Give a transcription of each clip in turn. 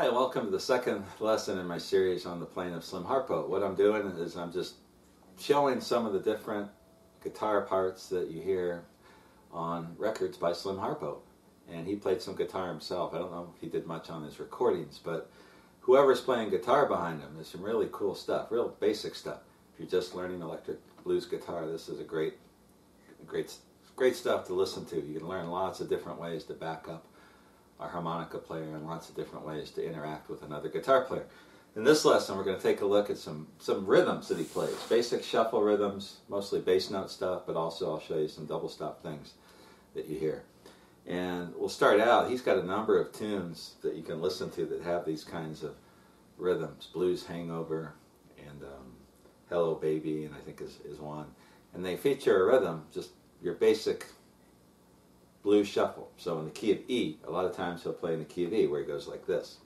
Hi, welcome to the second lesson in my series on the playing of Slim Harpo. What I'm doing is I'm just showing some of the different guitar parts that you hear on records by Slim Harpo. And he played some guitar himself. I don't know if he did much on his recordings, but whoever's playing guitar behind him, there's some really cool stuff, real basic stuff. If you're just learning electric blues guitar, this is a great stuff to listen to. You can learn lots of different ways to back up our harmonica player and lots of different ways to interact with another guitar player. In this lesson, we're going to take a look at some rhythms that he plays. Basic shuffle rhythms, mostly bass note stuff, but also I'll show you some double stop things that you hear. And we'll start out, he's got a number of tunes that you can listen to that have these kinds of rhythms. Blues Hangover and Hello Baby, and I think is one. And they feature a rhythm, just your basic blues shuffle. So in the key of E, a lot of times he'll play in the key of E where he goes like this.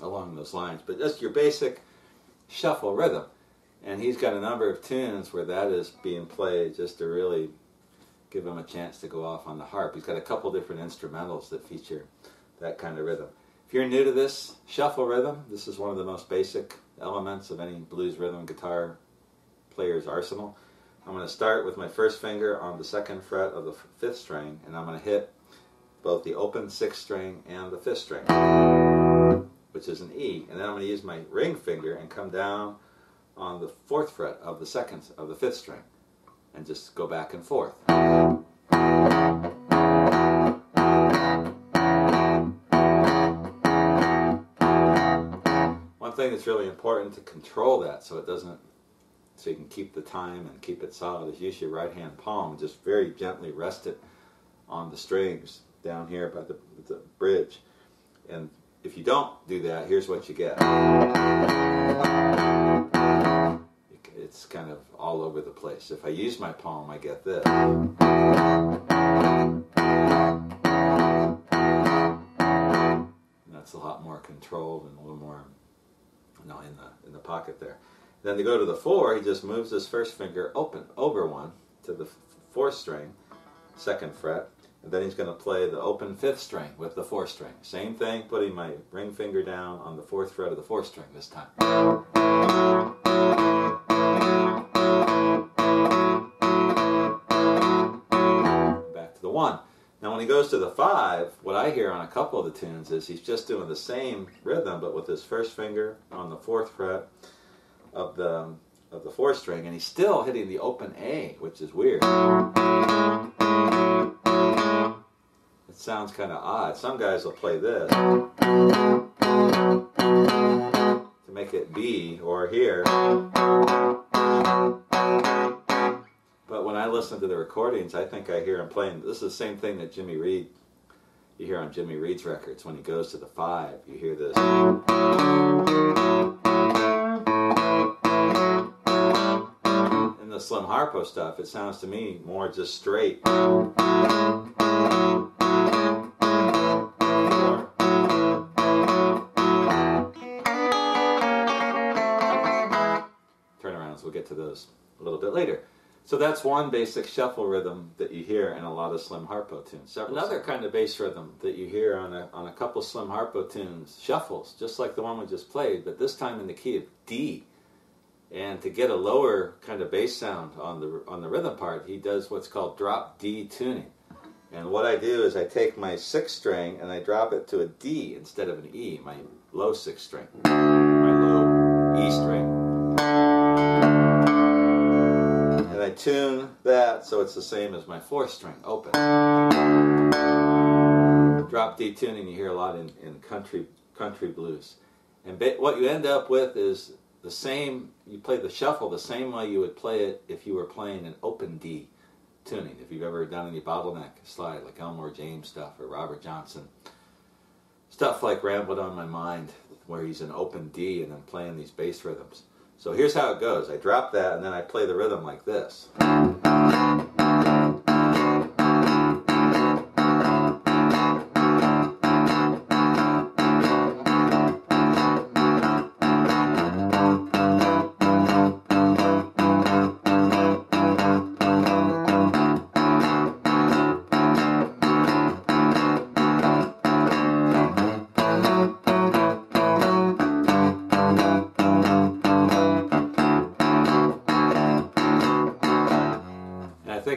Along those lines, but just your basic shuffle rhythm. And he's got a number of tunes where that is being played just to really give him a chance to go off on the harp. He's got a couple different instrumentals that feature that kind of rhythm. If you're new to this shuffle rhythm, this is one of the most basic elements of any blues rhythm guitar player's arsenal. I'm going to start with my first finger on the second fret of the fifth string, and I'm going to hit both the open sixth string and the fifth string, which is an E, and then I'm going to use my ring finger and come down on the fourth fret of the fifth string, and just go back and forth. One thing that's really important to control that so you can keep the time and keep it solid is use your right hand palm and just very gently rest it on the strings down here by the bridge. And if you don't do that, here's what you get. It's kind of all over the place. If I use my palm, I get this. And that's a lot more controlled and a little more, in the pocket there. Then to go to the four, he just moves his first finger over one to the fourth string, second fret. And then he's going to play the open fifth string with the fourth string. Same thing, putting my ring finger down on the fourth fret of the fourth string this time. Back to the one. Now when he goes to the five, what I hear on a couple of the tunes is he's just doing the same rhythm, but with his first finger on the fourth fret of the fourth string, and he's still hitting the open A, which is weird. It sounds kind of odd. Some guys will play this to make it B, or here. But when I listen to the recordings, I think I hear him playing. This is the same thing that Jimmy Reed, you hear on Jimmy Reed's records. When he goes to the five, you hear this. In the Slim Harpo stuff, it sounds to me more just straight. We'll get to those a little bit later. So that's one basic shuffle rhythm that you hear in a lot of Slim Harpo tunes. Another kind of bass rhythm that you hear on a couple Slim Harpo tunes, shuffles, just like the one we just played, but this time in the key of D. And to get a lower kind of bass sound on the rhythm part, he does what's called drop D tuning. And what I do is I take my sixth string and I drop it to a D instead of an E, my low sixth string, my low E string. And I tune that so it's the same as my fourth string, open. Drop D tuning you hear a lot in country blues. And what you end up with is the same, you play the shuffle the same way you would play it if you were playing an open D tuning. If you've ever done any bottleneck slide like Elmore James stuff or Robert Johnson, stuff like Rambled on My Mind, where he's in open D and then playing these bass rhythms. So here's how it goes. I drop that and then I play the rhythm like this.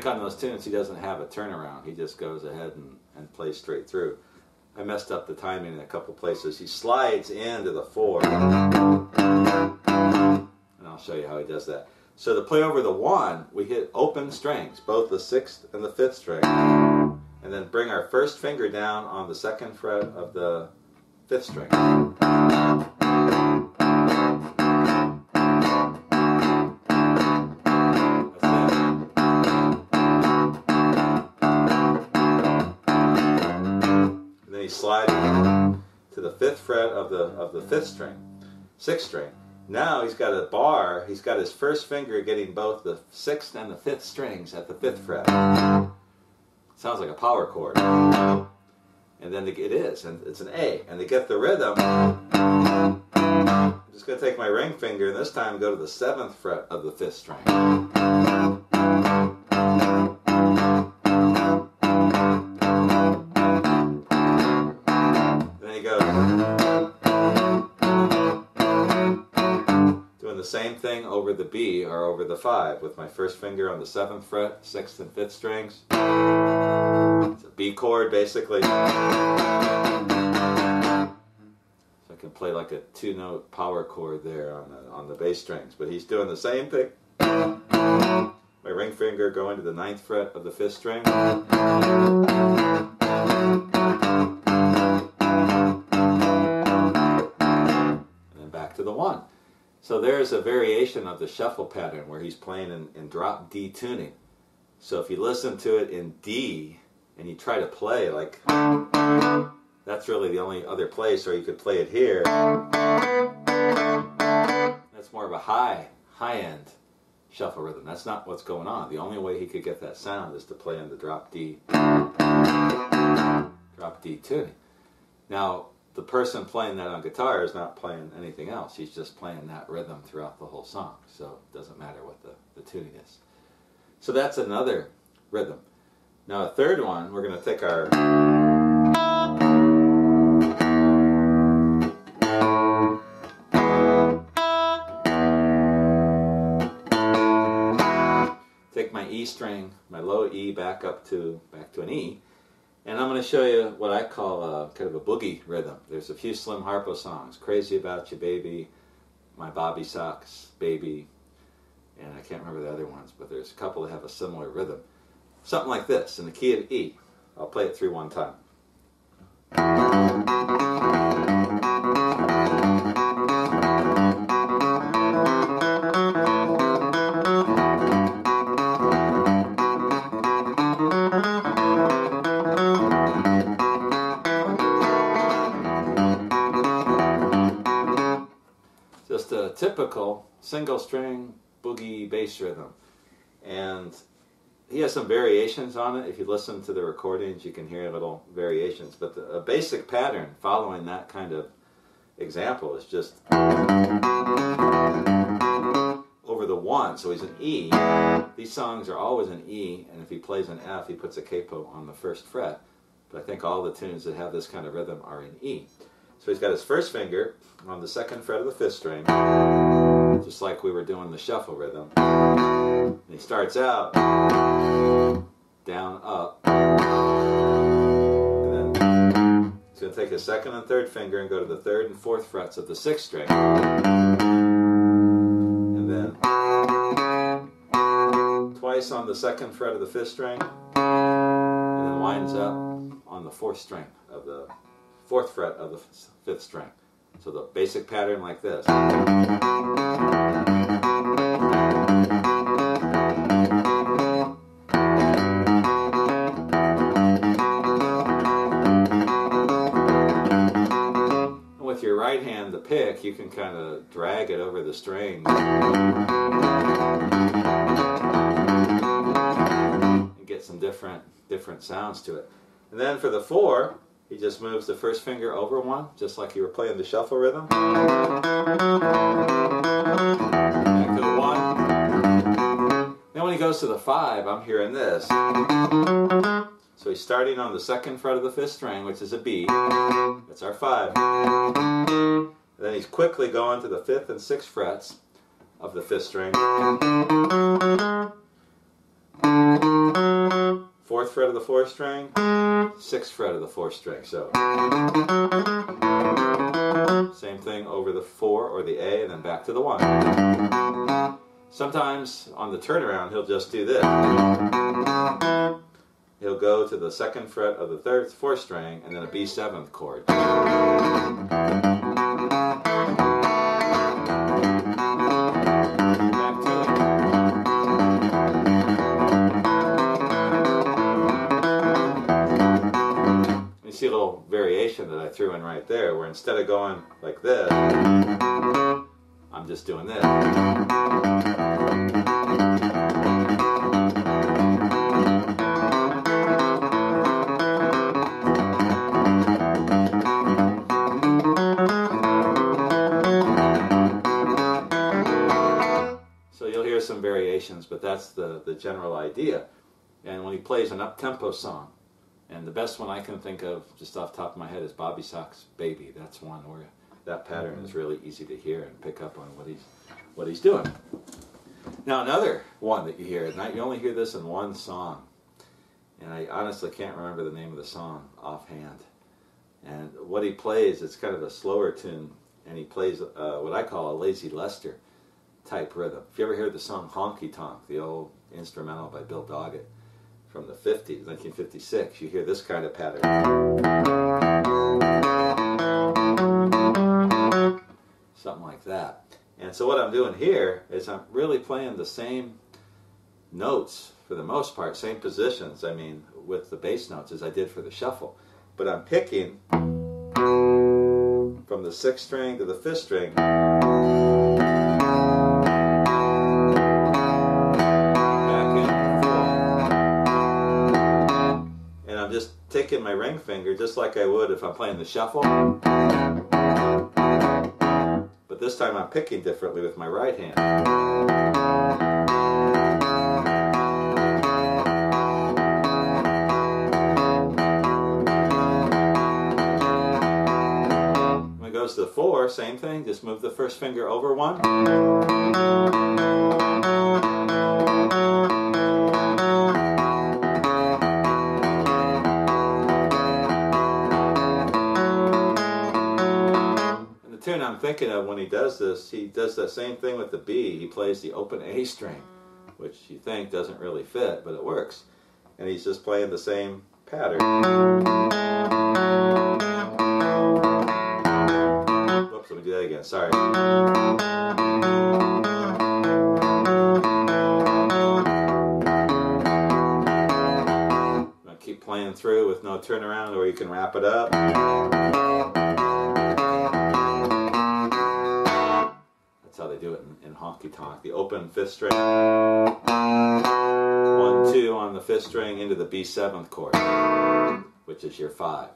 On those tunes he doesn't have a turnaround, he just goes ahead and plays straight through. I messed up the timing in a couple places. He slides into the 4 and I'll show you how he does that. So to play over the 1 we hit open strings, both the 6th and the 5th string, and then bring our first finger down on the 2nd fret of the 5th string. Slide to the 5th fret of the 5th string, 6th string. Now he's got a bar, he's got his first finger getting both the 6th and the 5th strings at the 5th fret. Sounds like a power chord. And then it is, and it's an A. And to get the rhythm, I'm just going to take my ring finger and this time go to the 7th fret of the 5th string. The same thing over the B or over the 5 with my first finger on the 7th fret, 6th and 5th strings. It's a B chord basically. So I can play like a 2-note power chord there on the bass strings. But he's doing the same thing. My ring finger going to the 9th fret of the 5th string. And then back to the 1. So there's a variation of the shuffle pattern where he's playing in drop D tuning. So if you listen to it in D and you try to play like, that's really the only other place, or you could play it here. That's more of a high-end shuffle rhythm. That's not what's going on. The only way he could get that sound is to play in the drop D tuning. Now, the person playing that on guitar is not playing anything else. He's just playing that rhythm throughout the whole song. So it doesn't matter what the tuning is. So that's another rhythm. Now a third one, we're going to take our... Take my E string, my low E back to an E. And I'm going to show you what I call kind of a boogie rhythm. There's a few Slim Harpo songs. Crazy About You Baby, My Bobby Socks Baby, and I can't remember the other ones, but there's a couple that have a similar rhythm. Something like this, in the key of E. I'll play it through one time. Just a typical single string boogie bass rhythm. And he has some variations on it. If you listen to the recordings, you can hear little variations. But a basic pattern following that kind of example is just over the 1. So he's an E. These songs are always an E, and if he plays an F, he puts a capo on the 1st fret. But I think all the tunes that have this kind of rhythm are in E. So he's got his first finger on the 2nd fret of the 5th string, just like we were doing the shuffle rhythm. And he starts out down, up, and then he's going to take his 2nd and 3rd finger and go to the 3rd and 4th frets of the 6th string, and then twice on the 2nd fret of the 5th string, and then winds up on the 4th string of the 4th fret of the 5th string. So the basic pattern like this. With your right hand, the pick, you can kind of drag it over the string and get some different sounds to it. And then for the 4, he just moves the first finger over one, just like you were playing the shuffle rhythm. Back to the 1. Then when he goes to the 5, I'm hearing this. So he's starting on the 2nd fret of the 5th string, which is a B. That's our 5. And then he's quickly going to the 5th and 6th frets of the 5th string. 4th fret of the 4th string, 6th fret of the 4th string. So same thing over the 4 or the A, and then back to the 1. Sometimes on the turnaround he'll just do this. He'll go to the 2nd fret of the 4th string and then a B7th chord. You see a little variation that I threw in right there, where instead of going like this, I'm just doing this. So you'll hear some variations, but that's the general idea. And when he plays an up-tempo song, and the best one I can think of just off the top of my head is Bobby Sock's Baby. That's one where that pattern is really easy to hear and pick up on what he's doing. Now another one that you hear, and you only hear this in one song, and I honestly can't remember the name of the song offhand. And what he plays, it's kind of a slower tune, and he plays what I call a Lazy Lester type rhythm. If you ever heard the song Honky Tonk, the old instrumental by Bill Doggett from the 50s, 1956, you hear this kind of pattern. Something like that. And so what I'm doing here is I'm really playing the same notes for the most part, same positions, I mean, with the bass notes as I did for the shuffle. But I'm picking from the 6th string to the 5th string. Just taking my ring finger just like I would if I'm playing the shuffle, but this time I'm picking differently with my right hand. When it goes to the 4, same thing, just move the first finger over one. Tune I'm thinking of when he does this, he does the same thing with the B. He plays the open A string, which you think doesn't really fit, but it works. And he's just playing the same pattern. Whoops, let me do that again, sorry. I'm going to keep playing through with no turnaround, or you can wrap it up. That's how they do it in Honky Tonk. The open 5th string, 1, 2 on the 5th string into the B7th chord, which is your 5.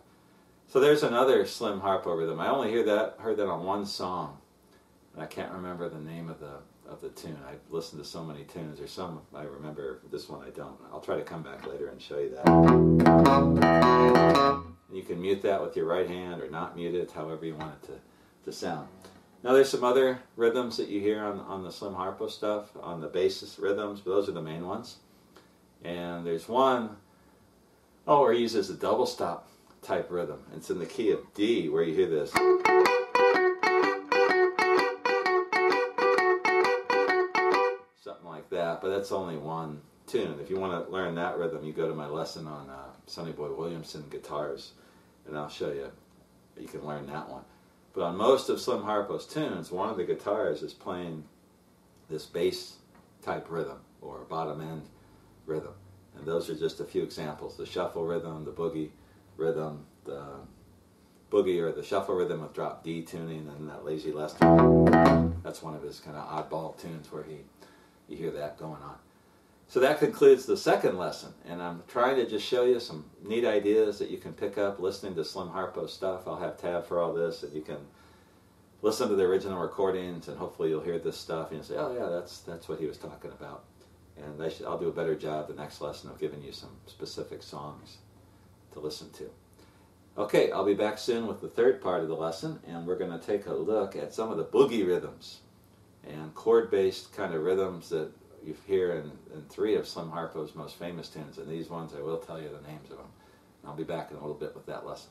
So there's another Slim Harpo rhythm. I only heard that on one song, and I can't remember the name of the tune. I've listened to so many tunes. There's some I remember, this one I don't. I'll try to come back later and show you that. And you can mute that with your right hand or not mute it, however you want it to sound. Now there's some other rhythms that you hear on the Slim Harpo stuff, on the bass rhythms, but those are the main ones. And there's one, where he uses a double stop type rhythm. It's in the key of D, where you hear this. Something like that, but that's only one tune. If you want to learn that rhythm, you go to my lesson on Sonny Boy Williamson guitars, and I'll show you. You can learn that one. But on most of Slim Harpo's tunes, one of the guitars is playing this bass type rhythm or bottom end rhythm. And those are just a few examples. The shuffle rhythm, the boogie rhythm, the boogie or the shuffle rhythm with drop D tuning, and that Lazy Lester. That's one of his kind of oddball tunes where you hear that going on. So that concludes the second lesson, and I'm trying to just show you some neat ideas that you can pick up listening to Slim Harpo stuff. I'll have tab for all this, and you can listen to the original recordings, and hopefully you'll hear this stuff and you'll say, oh yeah, that's what he was talking about. And I'll do a better job the next lesson of giving you some specific songs to listen to. Okay, I'll be back soon with the third part of the lesson, and we're going to take a look at some of the boogie rhythms and chord-based kind of rhythms that you hear in three of Slim Harpo's most famous tunes. And these ones, I will tell you the names of them. And I'll be back in a little bit with that lesson.